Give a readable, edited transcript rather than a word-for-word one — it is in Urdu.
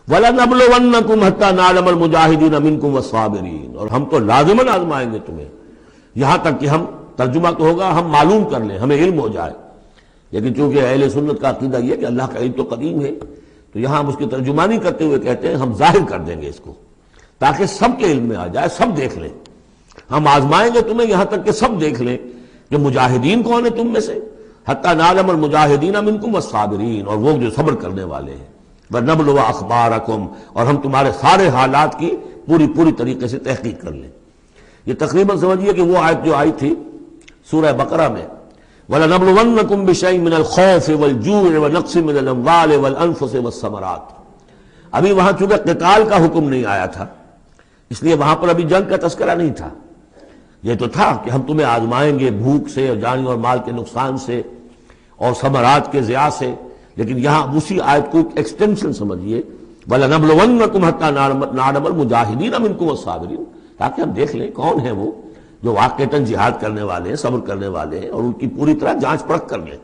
وَلَنَبْلُوَنَّكُمْ حَتَّى نَعْلَمَ الْمُجَاهِدِينَ مِنكُمْ وَالصَّابِرِينَ، اور ہم تو لازماً آزمائیں گے تمہیں، یہاں تک کہ ہم، ترجمہ تو ہوگا ہم معلوم کر لیں، ہمیں علم ہو جائے. لیکن چونکہ اہل سنت کا عقیدہ یہ ہے کہ اللہ کا علم تو قدیم ہے، تو یہاں ہم اس کی ترجمانی کرتے ہوئے کہتے ہیں ہم ظاہر کر دیں گے اس کو تاکہ سب کے علم میں آ جائے، سب دیکھ لیں. ہم آزمائیں گے تمہیں یہاں تک کہ سب دیکھ لیں کہ مجاہدین کون ہیں تم میں سے، حتی نعلم المجاہدین منکم والصابرین، اور وہ جو صبر کرنے والے ہیں. وَنَبْلُوَ أَخْبَارَكُمْ، اور ہم تمہارے سارے حالات کی پوری طریقے سے تحقیق کر لیں. یہ تقریباً سمجھیے کہ وہ آیت جو آئی تھی سورہ بقرہ میں، وَلَنَبْلُوَنَّكُمْ بِشَيْءٍ مِّنَ الْخَوْفِ وَالْجُوعِ وَنَقْصٍ مِّنَ الْأَمْوَالِ وَالْأَنفُسِ وَالثَّمَرَاتِ. ابھی وہاں چونکہ قتال کا حکم نہیں آیا تھا، اس لیے وہاں پر ابھی جنگ کا تذکرہ نہیں تھا. یہ تو تھا کہ ہم تمہیں آزمائیں گے بھوک سے اور جانی اور مال کے نقصان سے اور ثمرات کے ضیاع سے. لیکن یہاں اسی آیت کو ایک ایکسٹینشن سمجھیے، وَلَنَبْلُوَنَّكُمْ حَتَّى نَعْلَمَ الْمُجَاهِدِينَ مِنكُمْ وَالصَّابِرِينَ، تاکہ ہم دیکھ لیں کون ہیں وہ جو واقعتاً جہاد کرنے والے ہیں، صبر کرنے والے ہیں، اور ان کی پوری طرح جانچ پرکھ کر لیں.